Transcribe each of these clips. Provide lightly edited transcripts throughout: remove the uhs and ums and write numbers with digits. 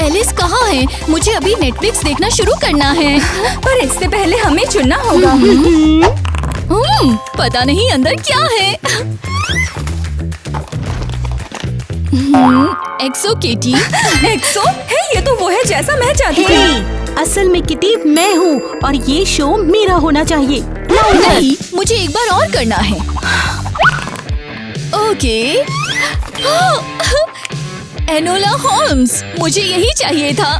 Alice कहाँ है? मुझे अभी नेटफ्लिक्स देखना शुरू करना है। पर इससे पहले हमें चुनना होगा। पता नहीं अंदर क्या है। एक्सो किटी। एक्सो है, ये तो वो है जैसा मैं चाहती थी। असल में किटी मैं हूँ और ये शो मेरा होना चाहिए। नहीं, मुझे एक बार और करना है। ओके। एनोला होम्स, मुझे यही चाहिए था।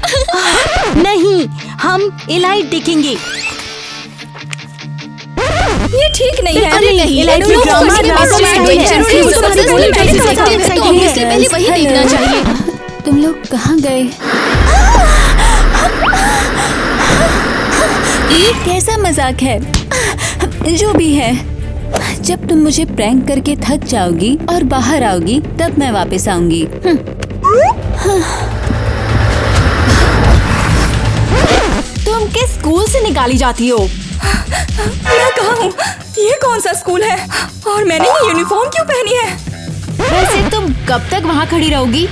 नहीं, हम इलाइट देखेंगे। ये ठीक नहीं है। अरे नहीं, एनोला ड्रामा तो हमें इससे पहले वही देखना चाहिए। तुम लोग कहाँ गए? ये कैसा मजाक है? जो भी है, जब तुम मुझे प्रैंक करके थक जाओगी और बाहर आओगी तब मैं वापस आऊंगी। तुम किस स्कूल से निकाली जाती हो? मैं कहाँ हूँ? ये कौन सा स्कूल है? और मैंने ये यूनिफॉर्म क्यों पहनी है? वैसे तुम कब तक वहाँ खड़ी रहोगी?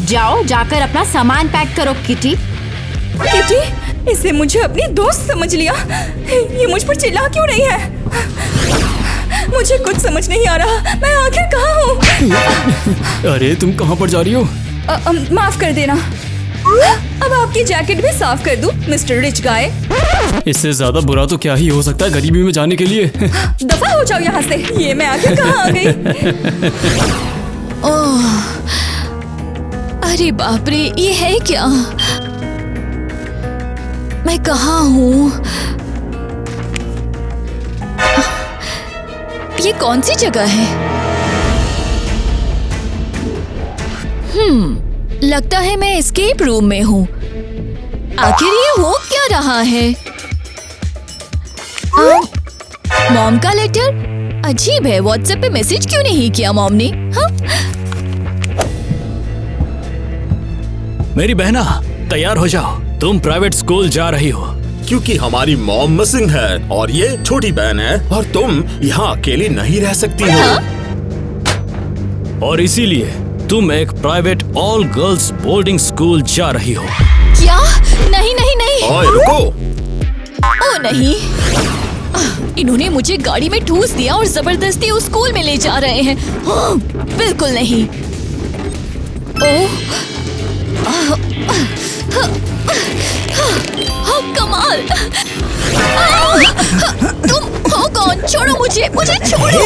जाओ, जाकर अपना सामान पैक करो किटी। किटी, इसे मुझे अपनी दोस्त समझ लिया। ये मुझ पर चिल्ला क्यों रही है? मुझे कुछ समझ नहीं आ रहा। मैं आखिर कहाँ हूँ? अरे तुम कहाँ पर जा रही हो? माफ कर देना। अब आपकी जैकेट भी साफ कर दूं, मिस्टर रिच गाय। इससे ज्यादा बुरा तो क्या ही हो सकता है गरीबी में जाने के लिए। दफा हो जाओ यहाँ से। ये मैं आखिर कहाँ आ गई? ओह, अरे बाप रे, ये है क्या? मैं कहाँ हूँ? ये कौन सी जगह है? लगता है मैं एस्केप रूम में हूँ। आखिर ये हो क्या रहा है? मॉम का लेटर? अजीब है, व्हाट्सएप पे मैसेज क्यों नहीं किया मॉम ने? हाँ? मेरी बहना, तैयार हो जाओ, तुम प्राइवेट स्कूल जा रही हो। क्योंकि हमारी मॉम मिसिंग है और ये छोटी बहन है और तुम यहाँ अकेली नहीं रह सकती हो। हाँ? और इसीलिए तुम एक private all girls boarding school जा रही हो। क्या? नहीं नहीं नहीं। ओए रुको। ओ नहीं, इन्होंने मुझे गाड़ी में ठूस दिया और जबरदस्ती उस स्कूल में ले जा रहे हैं। बिल्कुल नहीं। ओह, कमाल। तुम हो कौन? छोड़ो मुझे, मुझे छोड़ो।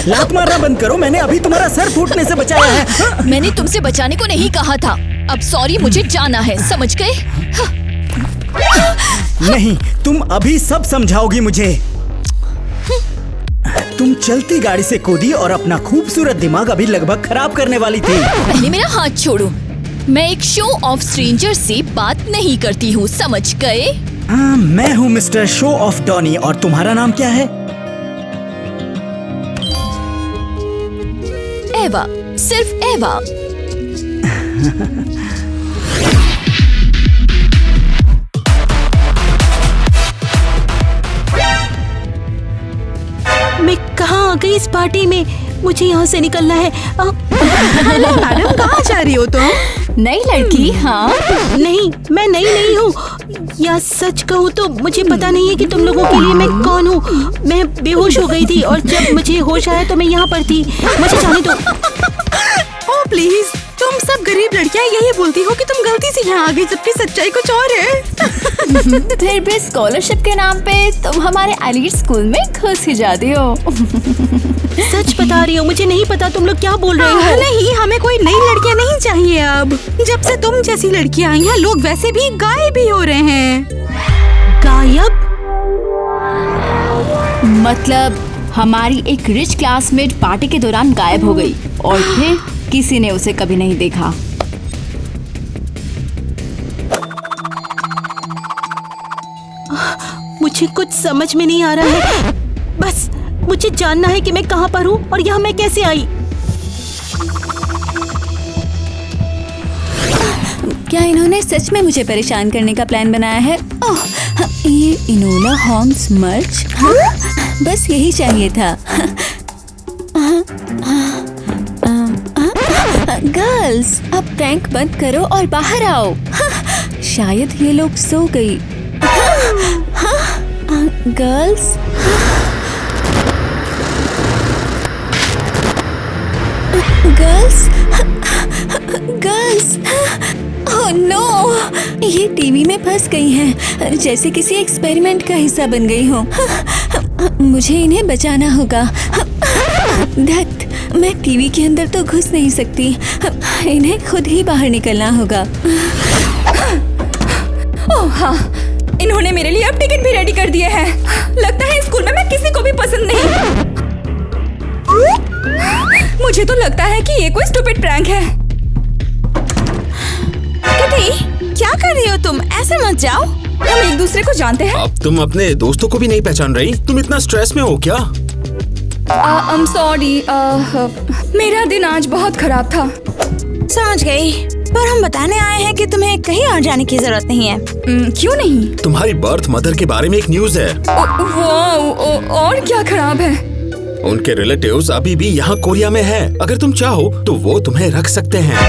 लात मारना बंद करो, मैंने अभी तुम्हारा सर फूटने से बचाया है। मैंने तुमसे बचाने को नहीं कहा था। अब सॉरी, मुझे जाना है, समझ गए? नहीं, तुम अभी सब समझाओगी मुझे। तुम चलती गाड़ी से कूदी और अपना खूबसूरत दिमाग अभी लगभग खराब करने वाली थी। पहले मेरा हाथ छोड़ो। मैं एक शो ऑफ स्ट्रेंजर से बात नहीं करती हूँ, समझ गए? हाँ, मैं हूँ मिस्टर शो ऑफ डॉनी और तुम्हारा नाम क्या है? एवा, सिर्फ एवा। मैं कहाँ आ गई इस पार्टी में? मुझे यहाँ से निकलना है। हेलो मैडम, कहाँ जा रही हो तुम? नई लड़की? हाँ। नहीं, मैं नई नहीं हूँ। या सच कहूँ तो मुझे पता नहीं है कि तुम लोगों के लिए मैं कौन हूँ। मैं बेहोश हो गई थी और जब मुझे होश आया तो मैं यहाँ पर थी। मुझे जाने दो। ओह प्लीज, तुम सब गरीब लड़कियाँ यही बोलती हो कि तुम गलती से यहाँ आ गई, जबकि सच्चाई कुछ और है। फिर भी स्कॉलरशिप के नाम पे तुम हमारे एलीट स्कूल में घुस ही जाती हो। सच बता रही हूँ, मुझे नहीं पता तुम लोग क्या बोल रहे हो। नहीं, हमें कोई नई लड़कियाँ नहीं चाहिए अब। जब से तुम जैसी लड़कियाँ आई हैं, लोग वैसे भी गायब ही हो रहे हैं। गायब? मतलब हमारी एक रिच क्लासमेट पार्टी के दौरान गायब हो गई और फिर किसी ने उसे कभी नहीं देखा। मुझे कुछ समझ में नहीं आ रहा है। बस मुझे जानना है कि मैं कहाँ पर हूँ और यहाँ मैं कैसे आई। क्या इन्होंने सच में मुझे परेशान करने का प्लान बनाया है? ओह, ये इनोला होम्स मर्च? बस यही चाहिए था। गर्ल्स, अब प्रैंक बंद करो और बाहर आओ। शायद ये लोग सो गई। Girls, girls, girls, oh no, ये टीवी में फंस गई हैं, जैसे किसी एक्सपेरिमेंट का हिस्सा बन गई हो। मुझे इन्हें बचाना होगा। धत, मैं टीवी के अंदर तो घुस नहीं सकती, इन्हें खुद ही बाहर निकलना होगा। ओह हाँ, इन्होंने मेरे लिए अब टिकट भी रेडी कर दिए हैं। लगता है स्कूल में मैं किसी को भी पसंद नहीं। मुझे तो लगता है कि ये कोई स्टूपिड प्रैंक है। किटी, क्या कर रही हो तुम? ऐसे मत जाओ, हम एक दूसरे को जानते हैं। अब तुम अपने दोस्तों को भी नहीं पहचान रही? तुम इतना स्ट्रेस में हो क्या? I'm sorry, मेरा दिन आज बहुत खराब था। समझ गई, पर हम बताने आए हैं कि तुम्हें कहीं और जाने की जरूरत नहीं है। क्यों नहीं? तुम्हारी बर्थ मदर के बारे में एक न्यूज है। और क्या खराब है? उनके रिलेटिव्स अभी भी यहाँ कोरिया में हैं। अगर तुम चाहो तो वो तुम्हें रख सकते हैं।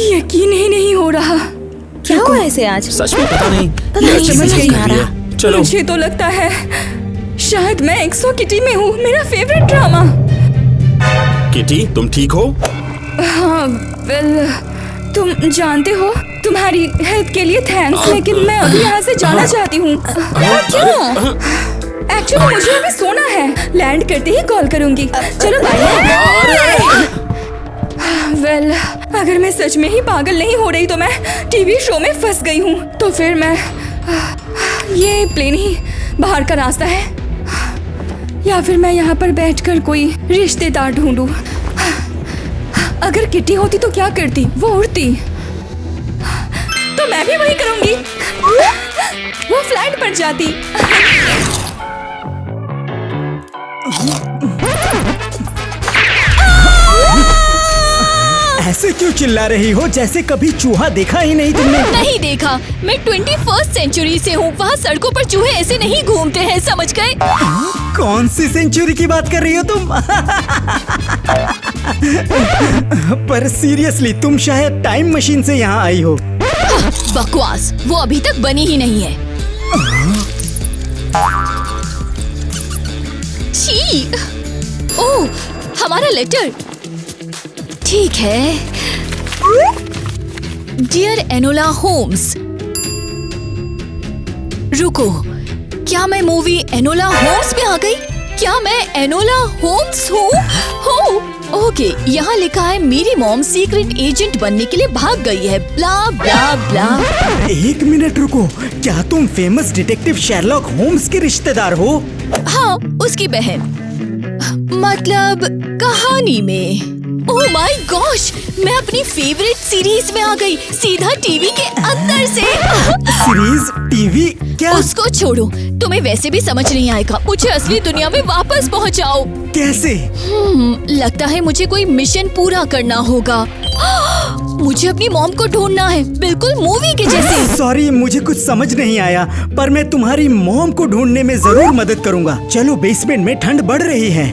यकीन ही नहीं हो रहा। क्या हुआ ऐसे आज? सच में पता नहीं। नहीं, अच्छी समझ चीज़ नहीं आ कर रही रहा। है। चलो। मुझे तो लगता है शायद मैं एक्सो किटी में हूँ, मेरा फेवरेट ड्रामा। किटी, तुम ठीक हो? हाँ, वेल, तुम जानते हो, तुम्हारी हेल्प के लिए थैंक्स, लेकिन मैं अभी यहाँ से जाना चाहती हूँ। क्यों? एक्चुअली मुझे अभी सोना है, लैंड करते ही कॉल करूँगी। चलो बाय। वेल, अगर मैं सच में ही पागल नहीं हो रही तो मैं टीवी शो में फंस गई हूँ। तो फिर मैं, ये प्लेन ही बाहर का रास्ता है, या फिर मैं यहाँ पर बैठकर कोई रिश्तेदार ढूंढूं। अगर किटी होती तो क्या करती? वो उड़ती, तो मैं भी वही करूंगी। वो फ्लाइट पर जाती। ऐसे क्यों चिल्ला रही हो जैसे कभी चूहा देखा ही नहीं तुमने? नहीं देखा, मैं 21st सेंचुरी से हूँ। वहाँ सड़कों पर चूहे ऐसे नहीं घूमते हैं, समझ गए? कौन सी सेंचुरी की बात कर रही हो तुम? पर सीरियसली, तुम शायद टाइम मशीन से यहाँ आई हो। बकवास, वो अभी तक बनी ही नहीं है। छी! ओह, हमारा लेटर। ठीक है। डियर एनोला होम्स, रुको, क्या मैं मूवी एनोला होम्स में आ गई? क्या मैं एनोला होम्स हूँ? हो, ओके, यहाँ लिखा है मेरी मॉम सीक्रेट एजेंट बनने के लिए भाग गई है, ब्ला ब्ला ब्ला। एक मिनट रुको, क्या तुम फेमस डिटेक्टिव शेरलॉक होम्स के रिश्तेदार हो? हाँ, उसकी बहन, मतलब कहानी में। ओह माय गॉश, मैं अपनी फेवरेट सीरीज में आ गई, सीधा टीवी के अंदर से। सीरीज? टीवी? क्या? उसको छोड़ो, तुम्हें वैसे भी समझ नहीं आएगा। मुझे असली दुनिया में वापस पहुंचाओ। कैसे? लगता है मुझे कोई मिशन पूरा करना होगा। मुझे अपनी मॉम को ढूंढना है, बिल्कुल मूवी के जैसे। सॉरी, मुझे कुछ समझ नहीं आया, पर मैं तुम्हारी मॉम को ढूंढने में जरूर मदद करूंगा। चलो, बेसमेंट में ठंड बढ़ रही है।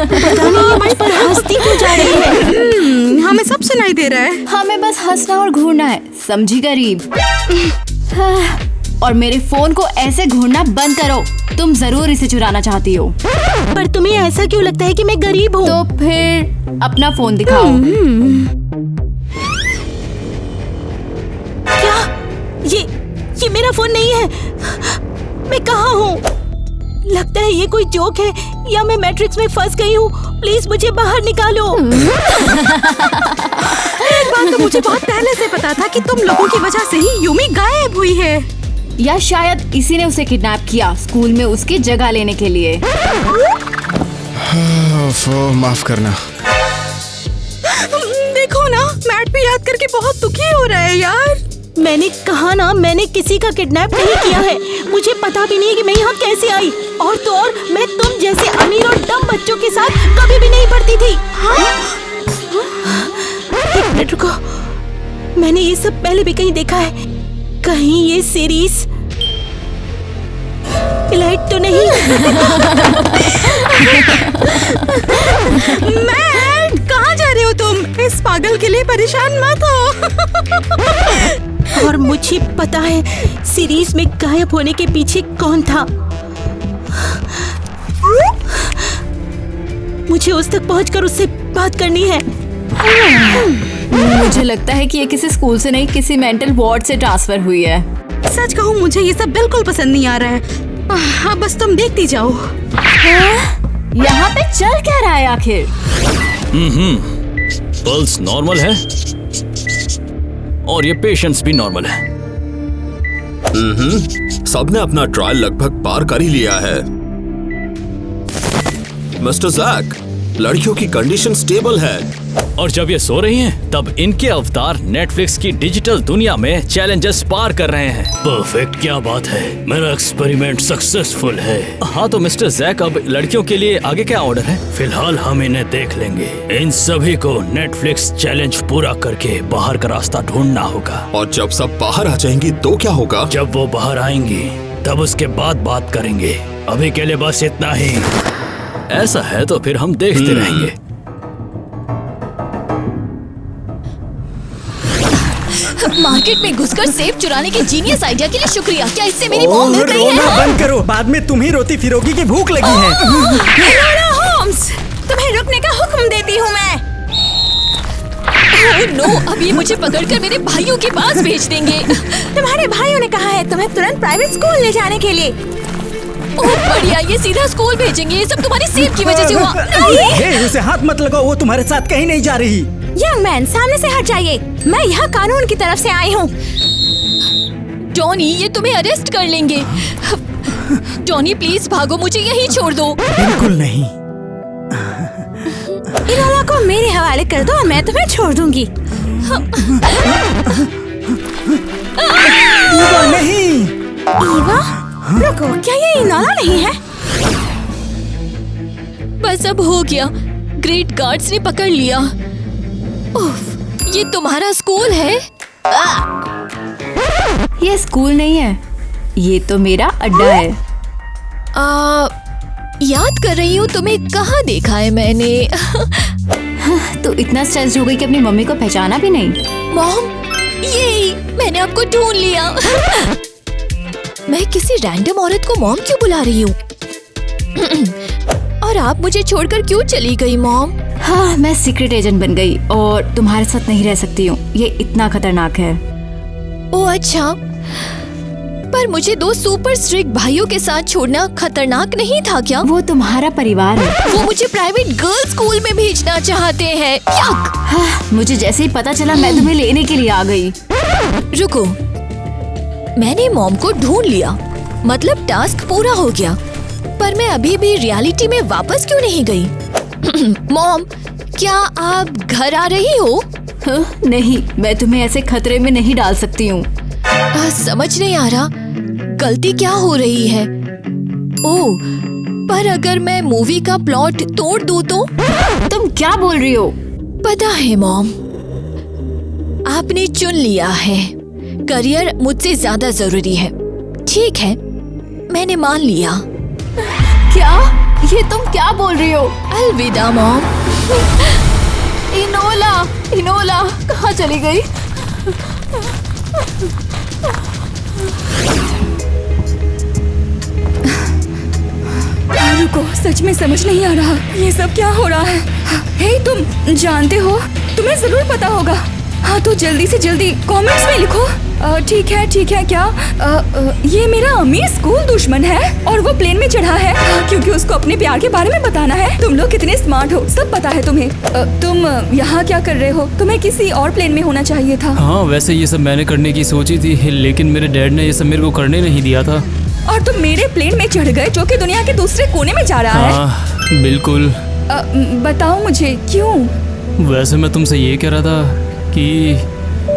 पता नहीं ये मुझ पर हंसती क्यों जा रही है। हमें सब सुनाई दे रहा है। हमें बस हंसना और घूरना है, समझी गरीब? और मेरे फोन को ऐसे घूरना बंद करो, तुम जरूर इसे चुराना चाहती हो। पर तुम्हें ऐसा क्यों लगता है कि मैं गरीब हूँ? तो फिर अपना फोन दिखाओ। क्या? ये मेरा फोन नहीं है। मैं कहाँ हूँ? लगता है ये कोई जोक है, या मैं मैट्रिक्स में फंस गई हूँ। प्लीज मुझे बाहर निकालो। एक बात तो मुझे बहुत पहले से पता था कि तुम लोगों की वजह से ही यूमी गायब हुई है। या शायद इसी ने उसे किडनैप किया स्कूल में उसकी जगह लेने के लिए। माफ करना। देखो ना, मैट भी याद करके बहुत दुखी हो रहा है यार। मैंने कहा ना, मैंने किसी का किडनैप नहीं किया है। मुझे पता भी नहीं है कि मैं यहाँ कैसे आई। और तो और, मैं तुम जैसे अमीर और डम बच्चों के साथ कभी भी नहीं पढ़ती थी। एक मिनट रुको, मैंने ये सब पहले भी कहीं देखा है। कहीं ये सीरीज लाइट तो नहीं? मैं के लिए परेशान मत हो। और मुझे पता है सीरीज में गायब होने के पीछे कौन था। मुझे उस तक पहुंचकर उससे बात करनी है। मुझे लगता है कि ये किसी स्कूल से नहीं, किसी मेंटल वार्ड से ट्रांसफर हुई है। सच कहूँ मुझे ये सब बिल्कुल पसंद नहीं आ रहा है। हाँ, बस तुम देखती जाओ। यहाँ पे चल क्या रहा है आखिर? पल्स नॉर्मल है और ये पेशेंस भी नॉर्मल है। सबने अपना ट्रायल लगभग पार कर ही लिया है। मिस्टर जैक, लड़कियों की कंडीशन स्टेबल है और जब ये सो रही हैं, तब इनके अवतार नेटफ्लिक्स की डिजिटल दुनिया में चैलेंजेस पार कर रहे हैं। परफेक्ट, क्या बात है, मेरा एक्सपेरिमेंट सक्सेसफुल है। हाँ तो मिस्टर जैक, अब लड़कियों के लिए आगे क्या ऑर्डर है? फिलहाल हम इन्हें देख लेंगे। इन सभी को नेटफ्लिक्स चैलेंज पूरा करके बाहर का रास्ता ढूंढना होगा। और जब सब बाहर आ जाएंगी तो क्या होगा? जब वो बाहर आएंगी तब उसके बाद बात करेंगे। अभी के लिए बस इतना ही। ऐसा है तो फिर हम देखते रहेंगे। मार्केट में घुसकर सेब चुराने के जीनियस आइडिया के लिए शुक्रिया। क्या इससे मेरी मॉम मिल गई है? रोना बंद करो, बाद में तुम ही रोती फिरोगी कि भूख लगी है। इनोला होम्स, तुम्हें रुकने का हुक्म देती हूँ मैं। ओह नो, अब ये मुझे पकड़कर मेरे भाइयों के पास भेज देंगे। तुम्हारे भाइयों ने कहा है तुम्हें तुरंत प्राइवेट स्कूल ले जाने के लिए। ओह बढ़िया, ये सीधा स्कूल भेजेंगे। ये सब तुम्हारी सेब की वजह से हुआ। हे, उसे हाथ मत लगाओ, वो तुम्हारे साथ कहीं नहीं जा रही। यंग मैन, सामने से हट जाइए। मैं यहाँ कानून की तरफ से आई हूँ। टॉनी, ये तुम्हें अरेस्ट कर लेंगे। टॉनी प्लीज भागो, मुझे यहीं छोड़ दो। बिल्कुल नहीं। इनोला को मेरे हवाले कर दो और मैं तुम्हें छोड़ दूंगी। ईवा नहीं। ईवा? रुको, क्या ये इनोला नहीं है? बस अब हो गया, ग्रेट गार्ड्स ने पकड़ लिया। उफ, ये तुम्हारा स्कूल है? ये स्कूल नहीं है, ये तो मेरा अड्डा है। याद कर रही हूँ तुम्हें कहाँ देखा है मैंने। तो इतना स्ट्रेस्ड हो गई कि अपनी मम्मी को पहचाना भी नहीं। मॉम, ये मैंने आपको ढूंढ लिया। मैं किसी रैंडम औरत को मॉम क्यों बुला रही हूँ? और आप मुझे छोड़कर क्यों चली गई मॉम? हाँ, मैं सीक्रेट एजेंट बन गई और तुम्हारे साथ नहीं रह सकती हूँ। ये इतना खतरनाक है। ओह अच्छा, पर मुझे दो सुपर स्ट्रिक्ट भाइयों के साथ छोड़ना खतरनाक नहीं था क्या? वो तुम्हारा परिवार है। वो मुझे प्राइवेट गर्ल्स स्कूल में भेजना चाहते हैं। यक! हाँ, मुझे जैसे ही पता चला मैं तुम्हें लेने के लिए आ गई। रुको, मैंने मॉम को ढूंढ लिया, मतलब टास्क पूरा हो गया। पर मैं अभी भी रियलिटी में वापस क्यों नहीं गई? मॉम, क्या आप घर आ रही हो? नहीं, मैं तुम्हें ऐसे खतरे में नहीं डाल सकती हूँ। समझ नहीं आ रहा गलती क्या हो रही है। ओह, पर अगर मैं मूवी का प्लॉट तोड़ दूँ तो? तुम क्या बोल रही हो? पता है मॉम, आपने चुन लिया है, करियर मुझसे ज्यादा जरूरी है। ठीक है, मैंने मान लिया। क्या? ये तुम क्या बोल रही हो? अलविदा मॉम। इनोला, इनोला कहाँ चली गई? रुको, सच में समझ नहीं आ रहा ये सब क्या हो रहा है। हे, तुम जानते हो, तुम्हें जरूर पता होगा। हाँ तो जल्दी से जल्दी कमेंट्स में लिखो। ठीक है क्या ये मेरा अमीर स्कूल दुश्मन है और वो प्लेन में चढ़ा है क्योंकि उसको अपने प्यार के बारे में बताना है। तुम लोग कितने स्मार्ट हो, सब पता है तुम्हें। तुम यहाँ क्या कर रहे हो? तुम्हें किसी और प्लेन में होना चाहिए था। हाँ, वैसे ये सब मैंने करने की सोची थी, लेकिन मेरे डैड ने ये सब मेरे को करने नहीं दिया था। और तुम मेरे प्लेन में चढ़ गए जो कि दुनिया के दूसरे कोने में जा रहा है। हाँ, बिल्कुल। बताओ मुझे क्यों? वैसे मैं तुमसे ये कह रहा था कि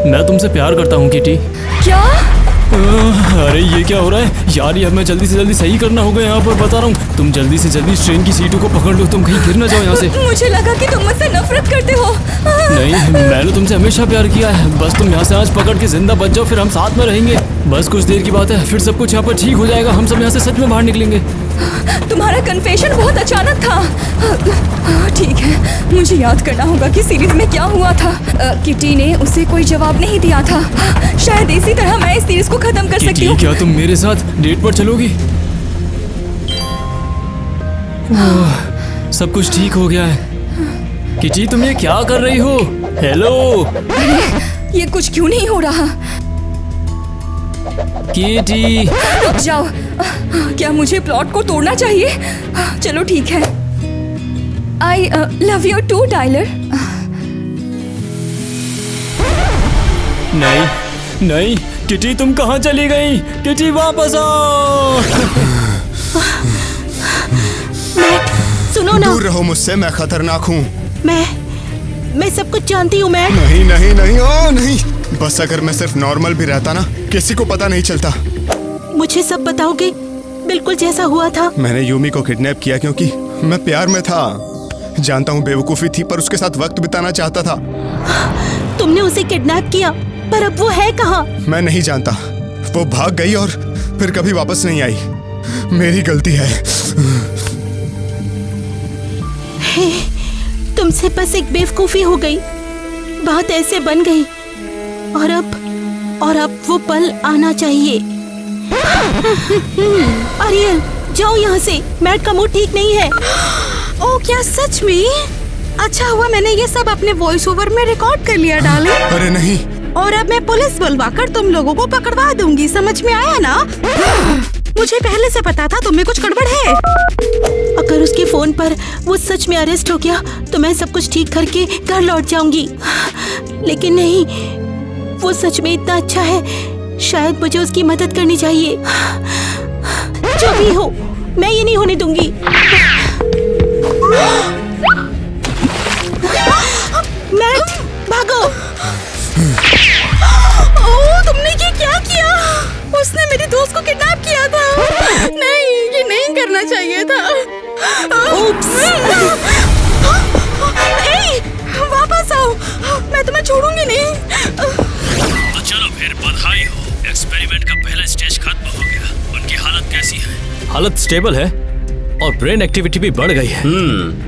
मैं तुमसे प्यार करता हूँ किटी। क्या? अरे ये क्या हो रहा है यार, ये हमें जल्दी से जल्दी सही करना होगा यहाँ पर, बता रहा हूँ। तुम जल्दी से जल्दी ट्रेन की सीटों को पकड़ लो, तुम कहीं गिर ना जाओ यहाँ से। मुझे लगा कि तुम मुझसे नफरत करते हो। नहीं, मैंने तुमसे हमेशा प्यार किया है। बस तुम यहाँ से आज पकड़ के जिंदा बच जाओ, फिर हम साथ में रहेंगे। बस कुछ देर की बात है, फिर सब कुछ यहाँ पर ठीक हो जाएगा। हम सब यहाँ से सच में बाहर निकलेंगे। तुम्हारा कन्फेशन बहुत अचानक था। ठीक है, मुझे याद करना होगा कि सीरीज में क्या हुआ था। किटी ने उसे कोई जवाब नहीं दिया था। शायद इसी तरह मैं इस सीरीज को खत्म कर सकती किटी, हूँ। क्या तुम मेरे साथ डेट पर चलोगी? ओह, सब कुछ ठीक हो गया है। किटी, तुम ये क्या कर रही हो? हेलो ये कुछ क्यों नहीं हो रहा? किटी। रुक जाओ। क्या मुझे प्लॉट को तोड़ना चाहिए? चलो ठीक है। I love you too Tyler. नहीं नहीं, किटी तुम कहाँ चली गई? किटी वापस आओ। सुनो ना, दूर रहो मुझसे, मैं खतरनाक हूँ। मैं सब कुछ जानती हूँ मैट। नहीं नहीं नहीं, ओ नहीं। बस अगर मैं सिर्फ नॉर्मल भी रहता ना, किसी को पता नहीं चलता। मुझे सब बताओगे बिल्कुल जैसा हुआ था? मैंने यूमी को किडनैप किया क्योंकि मैं प्यार में था। जानता हूँ बेवकूफी थी, पर उसके साथ वक्त बिताना चाहता था। तुमने उसे किडनैप किया, पर अब वो है कहाँ? मैं नहीं जानता। वो भाग गई और फिर कभी वापस नहीं आई। मेरी गलती है। हे, तुमसे बस एक बेवकूफी हो गई, बात ऐसे बन गई। और अब वो पल आना चाहिए। अरियल, जाओ यहाँ से। मैट का मूड ठीक नहीं है। ओ क्या सच में? अच्छा हुआ मैंने ये सब अपने वॉइस ओवर में रिकॉर्ड कर लिया डार्लिंग। अरे नहीं। और अब मैं पुलिस बुलवाकर तुम लोगों को पकड़वा दूंगी, समझ में आया ना? मुझे पहले से पता था तुम में कुछ गड़बड़ है। अगर उसके फोन पर वो सच में अरेस्ट हो गया तो मैं सब कुछ ठीक करके घर लौट जाऊंगी। लेकिन नहीं, वो सच में इतना अच्छा है, शायद मुझे उसकी मदद करनी चाहिए। जो भी हो, मैं ये नहीं होने दूंगी। मैट, भागो। ओह, तुमने ये क्या किया? उसने मेरी दोस्त को किडनैप किया था। नहीं, ये नहीं करना चाहिए था। ए, वापस आओ, मैं तुम्हें छोड़ूंगी नहीं। तो चलो फिर, बधाई हो, एक्सपेरिमेंट का पहला स्टेज खत्म हो गया। उनकी हालत कैसी है? हालत स्टेबल है और ब्रेन एक्टिविटी भी बढ़ गई है।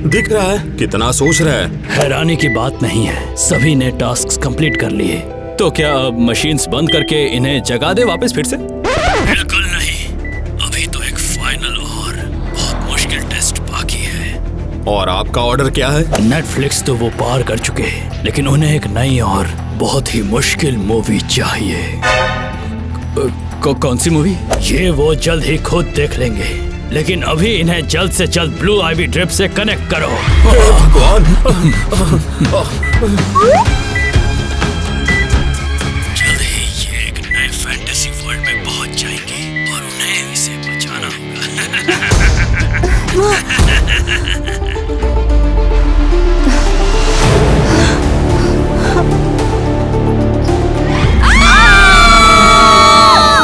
दिख रहा है कितना सोच रहा है। हैरानी की बात नहीं है, सभी ने टास्क्स कंप्लीट कर लिए। तो क्या अब मशीन्स बंद करके इन्हें जगा दे वापस फिर से? बिल्कुल नहीं, अभी तो एक फाइनल और बहुत मुश्किल टेस्ट बाकी है। और आपका ऑर्डर क्या है? नेटफ्लिक्स तो वो पार कर चुके हैं, लेकिन उन्हें एक नई और बहुत ही मुश्किल मूवी चाहिए। कौन सी मूवी? ये वो जल्द ही खुद देख लेंगे, लेकिन अभी इन्हें जल्द से जल्द ब्लू आईवी ड्रिप से कनेक्ट करो। जल्द ही ये एक नए फैंटेसी वर्ल्ड में पहुंच जाएंगे और उन्हें इसे बचाना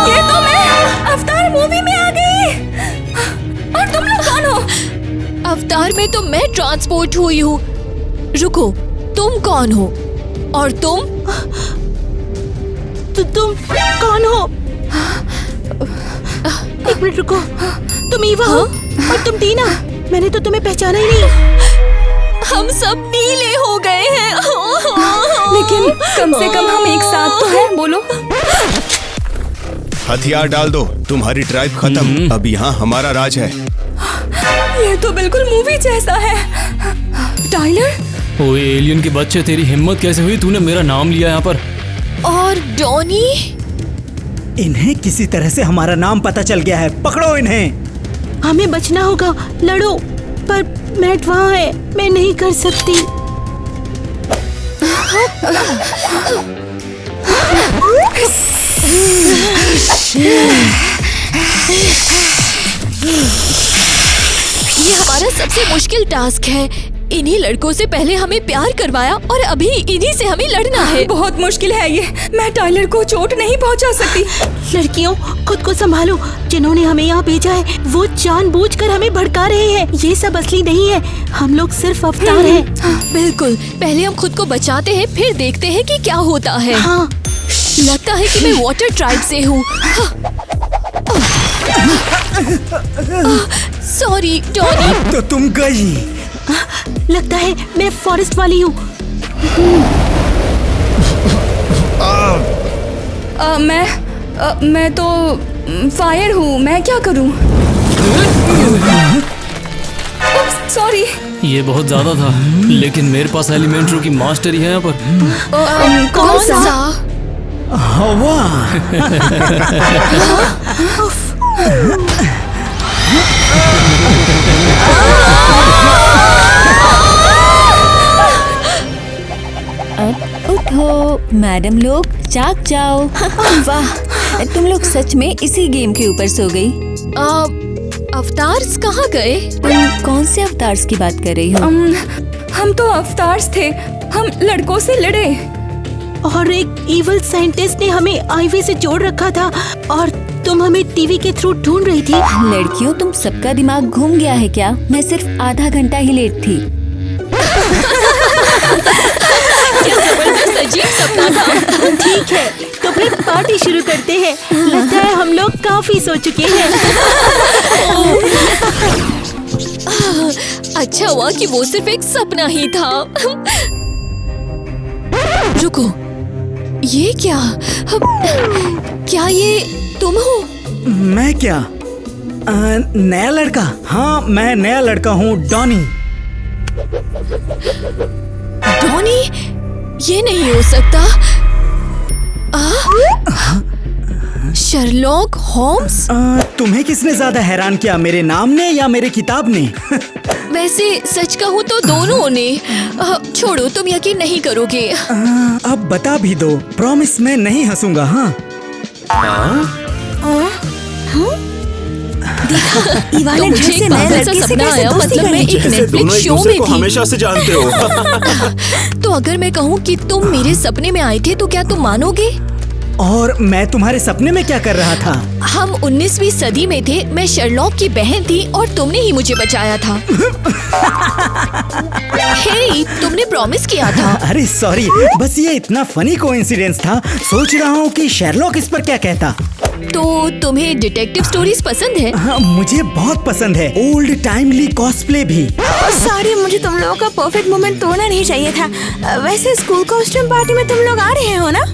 ये तो मैं अवतार मूवी में आ गई। और तुम लोग कौन हो? अवतार में तो मैं ट्रांसपोर्ट हुई हूँ। रुको, तुम कौन हो? और तुम तुम कौन हो? एक मिनट रुको, तुम ईवा हो? और तुम टीना? मैंने तो तुम्हें पहचाना ही नहीं। हम सब नीले हो गए हैं। लेकिन कम से कम हम एक साथ तो हैं, बोलो। हथियार डाल दो, तुम्हारी ट्राइब खत्म। अब यहाँ हमारा राज है। ये तो बिल्कुल मूवी जैसा है। टाइलर, ओए एलियन के बच्चे, तेरी हिम्मत कैसे हुई? तूने मेरा नाम लिया यहाँ पर। और डॉनी? इन्हें किसी तरह से हमारा नाम पता चल गया है, पकड़ो इन्हें। हमें बचना होगा, लड़ो। पर मैट वहाँ है, मैं नहीं कर सकती। ये हमारा सबसे मुश्किल टास्क है। इन्हीं लड़कों से पहले हमें प्यार करवाया और अभी इन्हीं से हमें लड़ना है। बहुत मुश्किल है ये। मैं टाइलर को चोट नहीं पहुंचा सकती। लड़कियों, खुद को संभालो। जिन्होंने हमें यहाँ भेजा है वो जानबूझकर हमें भड़का रहे हैं। ये सब असली नहीं है, हम लोग सिर्फ अवतार हैं। बिल्कुल, पहले हम खुद को बचाते हैं, फिर देखते हैं कि क्या होता है। हाँ, लगता है कि मैं वाटर ट्राइब से हूँ। Sorry Tony. तो तुम गई लगता है मैं फॉरेस्ट वाली हूँ। मैं तो फायर हूँ, मैं क्या करूँ? सॉरी। ये बहुत ज्यादा था, लेकिन मेरे पास एलिमेंट्रो की मास्टरी है यहाँ पर। कौन सा? हवा। उठो मैडम लोग, जाग जाओ। वाह, तुम लोग सच में इसी गेम के ऊपर सो गई। अवतार्स कहाँ गए? तुम कौन से अवतार्स की बात कर रही हो? हम तो अवतार्स थे, हम लड़कों से लड़े और एक इविल साइंटिस्ट ने हमें आईवी से जोड़ रखा था और तुम हमें टीवी के थ्रू ढूंढ रही थी। लड़कियों, तुम सबका दिमाग घूम गया है क्या? मैं सिर्फ आधा घंटा ही लेट थी। क्या जबरदस्त अजीब सपना था। ठीक है, तो फिर पार्टी शुरू करते हैं। लगता है हम लोग काफी सो चुके हैं। अच्छा हुआ कि वो सिर्फ एक सपना ही था। रुको, ये क्या? क्या ये तुम हो? मैं क्या? नया लड़का? हाँ, मैं नया लड़का हूँ, डॉनी। डॉनी? ये नहीं हो सकता। Sherlock Holmes? तुम्हें किसने ज्यादा हैरान किया, मेरे नाम ने या मेरे किताब ने? वैसे सच कहूँ तो दोनों ने। छोड़ो, तुम यकीन नहीं करोगे। अब बता भी दो, प्रॉमिस मैं नहीं हंसूंगा। हाँ, तो मुझे एक पागल सा सपना आया, मतलब मैं एक नेटफ्लिक्स शो में थी। हमेशा से जानते हो। तो अगर मैं कहूँ कि तुम मेरे सपने में आए थे तो क्या तुम मानोगे? और मैं तुम्हारे सपने में क्या कर रहा था? हम 19वीं सदी में थे, मैं शर्लॉक की बहन थी और तुमने ही मुझे बचाया था। हे, तुमने प्रॉमिस किया था। अरे सॉरी, बस ये इतना फनी कोइंसिडेंस था। सोच रहा हूँ कि शर्लॉक इस पर क्या कहता। तो तुम्हें डिटेक्टिव स्टोरीज पसंद है? हाँ, मुझे बहुत पसंद है, ओल्ड टाइमली कॉस्प्ले भी। सॉरी, मुझे तुम लोगों का परफेक्ट मोमेंट तोड़ना नहीं चाहिए था। वैसे स्कूल कॉस्ट्यूम पार्टी में तुम लोग आ रहे हो ना?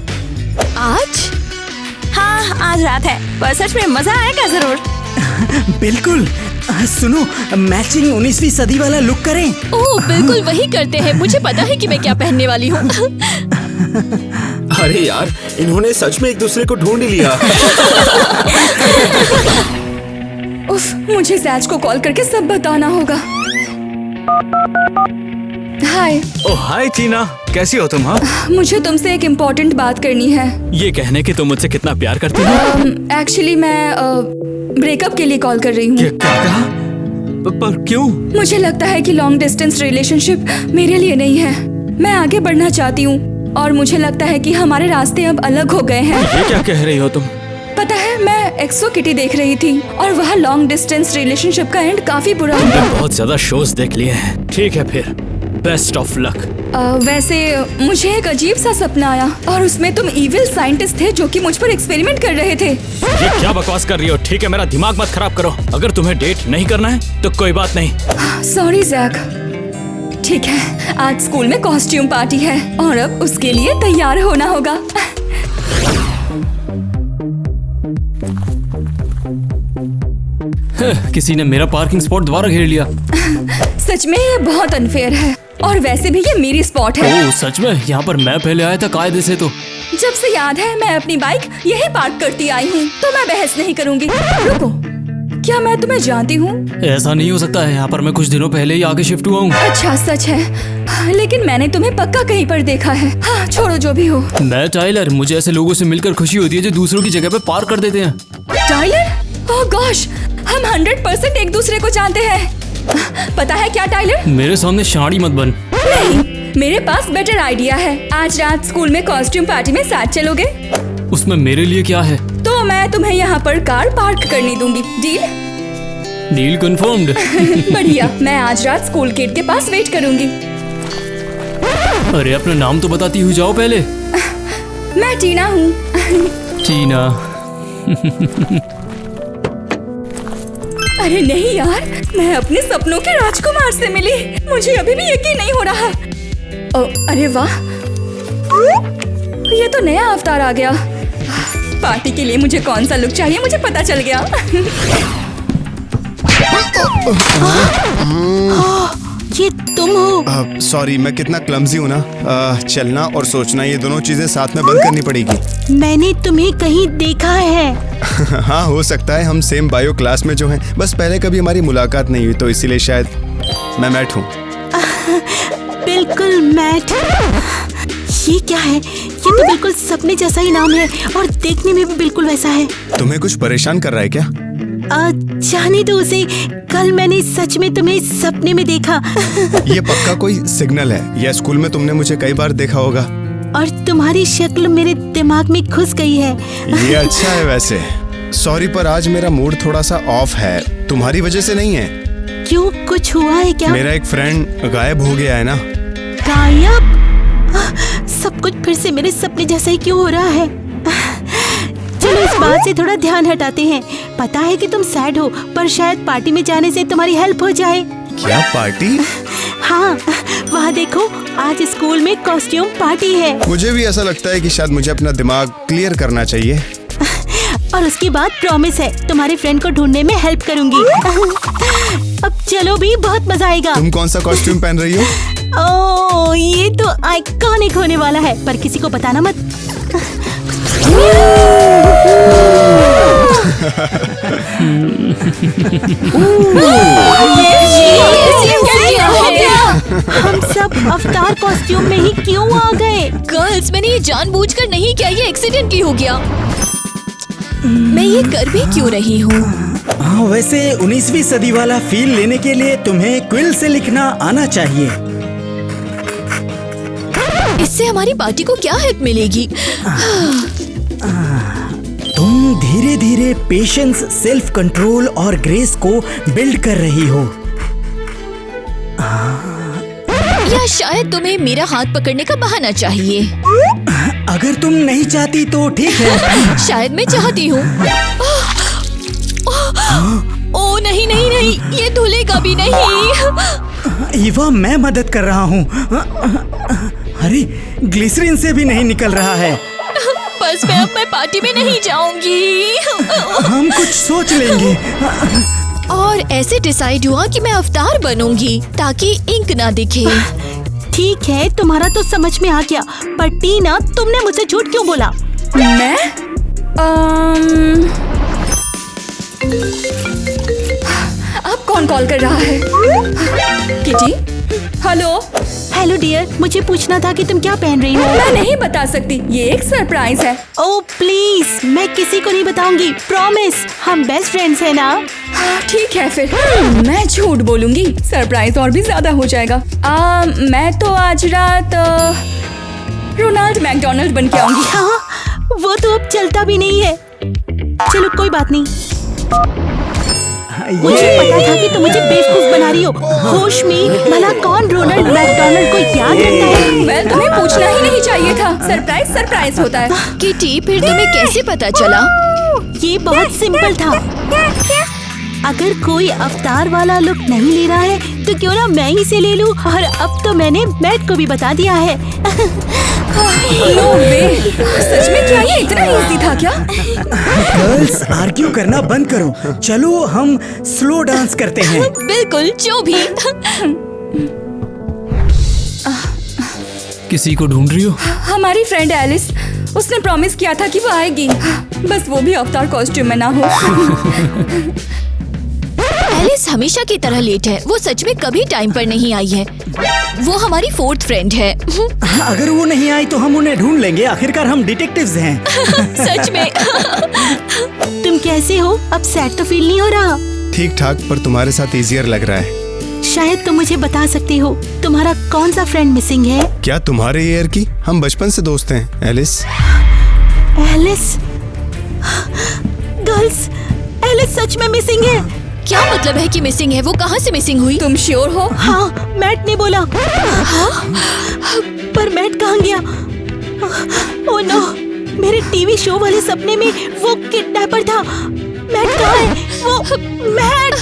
आज? हाँ, आज रात है, पर सच में मजा आएगा जरूर। बिल्कुल। सुनो, मैचिंग 19वीं सदी वाला लुक करें? ओह, बिल्कुल वही करते हैं। मुझे पता है कि मैं क्या पहनने वाली हूँ। अरे यार, इन्होंने सच में एक दूसरे को ढूंढ ही लिया। उफ, मुझे सैज को कॉल करके सब बताना होगा। हाय। ओह हाय टीना, कैसी हो तुम? हाँ, मुझे तुमसे एक इम्पोर्टेंट बात करनी है। ये कहने कि तुम मुझसे कितना प्यार करती हो। एक्चुअली मैं ब्रेकअप के लिए कॉल कर रही हूँ। क्या कहा? पर क्यों? मुझे लगता है कि लॉन्ग डिस्टेंस रिलेशनशिप मेरे लिए नहीं है। मैं आगे बढ़ना चाहती हूँ और मुझे लगता है कि हमारे रास्ते अब अलग हो गए हैं। ये क्या कह रही हो तुम? पता है, मैं एक्सो किटी देख रही थी और वह लॉन्ग डिस्टेंस रिलेशनशिप का एंड काफी बुरा तुमने हुआ। बहुत ज्यादा शोज देख लिए हैं। ठीक है फिर, बेस्ट ऑफ लक। वैसे मुझे एक अजीब सा सपना आया और उसमें तुम इविल साइंटिस्ट थे जो कि मुझ पर एक्सपेरिमेंट कर रहे थे। ये क्या बकवास कर रही हो? ठीक है, मेरा दिमाग मत खराब करो। अगर तुम्हें डेट नहीं करना है तो कोई बात नहीं। Sorry Jack. ठीक है, आज स्कूल में कॉस्ट्यूम पार्टी है और अब उसके लिए तैयार होना होगा। किसी ने मेरा पार्किंग स्पॉट दोबारा घेर लिया। सच में ये बहुत अनफेयर है और वैसे भी ये मेरी स्पॉट है। ओह सच में? यहाँ पर मैं पहले आया था कायदे से। तो जब से याद है मैं अपनी बाइक यही पार्क करती आई हूँ, तो मैं बहस नहीं करूँगी। रुको, क्या मैं तुम्हें जानती हूँ? ऐसा नहीं हो सकता है, यहाँ पर मैं कुछ दिनों पहले ही आके शिफ्ट हुआ हूँ। अच्छा, सच है, लेकिन मैंने तुम्हें पक्का कहीं पर देखा है। हाँ, छोड़ो जो भी हो। मैं टाइलर, मुझे ऐसे लोगों से मिलकर खुशी होती है जो दूसरों की जगह पे पार्क कर देते हैं। टाइलर? ओह गॉश, हम 100% एक दूसरे को जानते हैं। पता है क्या टाइलर? मेरे सामने शाड़ी मत बन। नहीं, मेरे पास बेटर आइडिया है। आज रात स्कूल में कॉस्ट्यूम पार्टी में साथ चलोगे? उसमें मेरे लिए क्या है? तो मैं तुम्हें यहाँ पर कार पार्क करने दूंगी। डील? Deal confirmed. बढ़िया, मैं आज रात स्कूल गेट के पास वेट करूंगी। अरे अपना नाम तो बताती हुई जाओ पहले। मैं टीना हूँ। टीना। अरे नहीं यार, मैं अपने सपनों के राजकुमार से मिली। मुझे अभी भी यकीन नहीं हो रहा। ओ, अरे वाह, ये तो नया अवतार आ गया। पार्टी के लिए मुझे कौन सा लुक चाहिए मुझे पता चल गया। ये तुम हो? सॉरी, मैं कितना क्लमजी हूँ ना। चलना और सोचना ये दोनों चीजें साथ में बंद करनी पड़ेगी। मैंने तुम्हें कहीं देखा है। हाँ, हो सकता है हम सेम बायो क्लास में जो हैं, बस पहले कभी हमारी मुलाकात नहीं हुई तो इसीलिए शायद। मैं मैट हूँ। बिल्कुल मैट। ये क्या है? ये तो बिल्कुल सपने जैसा ही नाम है और देखने में भी बिल्कुल वैसा है। तुम्हें कुछ परेशान कर रहा है क्या? जाने दो उसे। कल मैंने सच में तुम्हें सपने में देखा। ये पक्का कोई सिग्नल है या स्कूल में तुमने मुझे कई बार देखा होगा। और तुम्हारी शक्ल मेरे दिमाग में घुस गई है। ये अच्छा है वैसे। सॉरी पर आज मेरा मूड थोड़ा सा ऑफ है, तुम्हारी वजह से नहीं है। क्यों, कुछ हुआ है क्या? मेरा एक फ्रेंड गायब हो गया है ना। गायब? सब कुछ फिर से मेरे सपने जैसा ही क्यों हो रहा है? चलो इस बात से थोड़ा ध्यान हटाते हैं। पता है कि तुम सैड हो, पर शायद पार्टी में जाने से तुम्हारी हेल्प हो जाए। क्या पार्टी? हाँ, वहाँ देखो, आज स्कूल में कॉस्ट्यूम पार्टी है। मुझे भी ऐसा लगता है कि शायद मुझे अपना दिमाग क्लियर करना चाहिए। और उसके बाद प्रॉमिस है तुम्हारे फ्रेंड को ढूंढने में हेल्प करूंगी। अब चलो भी, बहुत मजा आएगा। तुम कौन सा कॉस्ट्यूम पहन रही हो? ओह, ये तो आइकॉनिक होने वाला है, पर किसी को बताना मत। हम सब अवतार कॉस्ट्यूम में ही क्यों आ गए? गर्ल्स, मैंने ये जानबूझकर नहीं किया, ये एक्सीडेंटली हो गया। मैं ये कर भी क्यों रही हूँ? हाँ, वैसे 19वीं सदी वाला फील लेने के लिए तुम्हें क्विल से लिखना आना चाहिए। इससे हमारी पार्टी को क्या हेल्प मिलेगी? तुम धीरे धीरे पेशेंस, सेल्फ कंट्रोल और ग्रेस को बिल्ड कर रही हो। या शायद तुम्हें मेरा हाथ पकड़ने का बहाना चाहिए। अगर तुम नहीं चाहती तो ठीक है। शायद मैं चाहती हूँ। ओ नहीं नहीं नहीं, ये धुलेगा भी नहीं। ईवा, मैं मदद कर रहा हूँ। अरे, ग्लिसरीन से भी नहीं निकल रहा है। बस मैं पार्टी में नहीं जाऊंगी। हम कुछ सोच लेंगे। और ऐसे डिसाइड हुआ कि मैं अवतार बनूंगी ताकि इंक ना दिखे। ठीक है, तुम्हारा तो समझ में आ गया, पर टीना, तुमने मुझसे झूठ क्यों बोला? मैं अब कौन कॉल कर रहा है? किटी? हेलो? हेलो डियर, मुझे पूछना था कि तुम क्या पहन रही हो। मैं नहीं बता सकती, ये एक सरप्राइज है। ओह प्लीज, मैं किसी को नहीं बताऊंगी, प्रॉमिस। हम बेस्ट फ्रेंड्स हैं ना। ठीक है फिर। मैं झूठ बोलूंगी, सरप्राइज और भी ज्यादा हो जाएगा। मैं तो आज रात रोनाल्ड मैकडोनल्ड बन के आऊंगी। हाँ, वो तो अब चलता भी नहीं है। चलो कोई बात नहीं। मुझे पता था कि तुम मुझे बेवकूफ बना रही हो। होश में भला कौन रोनाल्ड मैकडोनल्ड को याद रखता है? वेल, तुम्हें पूछना ही नहीं चाहिए था। सरप्राइज सरप्राइज होता है। किटी, फिर तुम्हें कैसे पता चला? ये बहुत सिंपल था। अगर कोई अवतार वाला लुक नहीं ले रहा है तो क्यों ना मैं ही से ले लूं। और अब तो मैंने मैट को भी बता दिया है। नो वे, सच में क्या ये इतना इजी था क्या? गर्ल्स, आर्ग्यू करना बंद करो। चलो हम स्लो डांस करते हैं। बिल्कुल, जो भी। किसी को ढूंढ रही हो? हमारी फ्रेंड एलिस, उसने प्रॉमिस किया था कि वो आएगी, बस वो भी अवतार कॉस्ट्यूम में ना हो। एलिस हमेशा की तरह लेट है। वो सच में कभी टाइम पर नहीं आई है। वो हमारी 4th फ्रेंड है। अगर वो नहीं आई तो हम उन्हें ढूंढ लेंगे, आखिरकार हम डिटेक्टिव्स हैं। सच में। तुम कैसे हो? अब सैड तो फील नहीं हो रहा? ठीक ठाक, पर तुम्हारे साथ इजियर लग रहा है। शायद तुम मुझे बता सकते हो, तुम्हारा कौन सा फ्रेंड मिसिंग है? क्या तुम्हारे ईयर की? हम बचपन से दोस्त हैं, एलिस। एलिस? गर्ल्स, एलिस सच में मिसिंग है। क्या मतलब है कि मिसिंग है? वो कहाँ से मिसिंग हुई? तुम श्योर हो? हाँ, मैट ने बोला। पर मैट कहाँ गया? ओह नो, मेरे टीवी शो वाले सपने में वो किडनैपर था। मैट कहाँ है? वो मैट!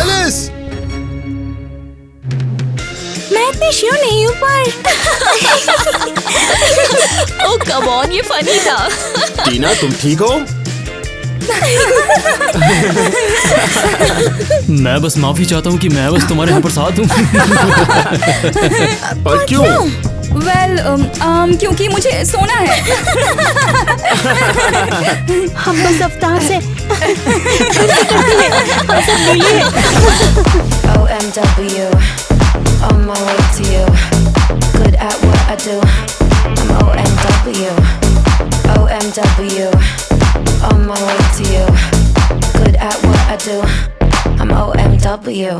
एलिस! मैं इतनी श्योर नहीं हूँ पर ओह कम ऑन, ये फनी था। टीना तुम ठीक हो? मैं बस माफी चाहता हूँ कि मैं बस तुम्हारे यहाँ पर साथ हूँ। पर क्यों? वेल क्योंकि मुझे सोना है। हम बस अवतार से OMW, on my way to you. Good at what I do. I'm OMW, OMW, on my way to you. Good at what I do. I'm OMW.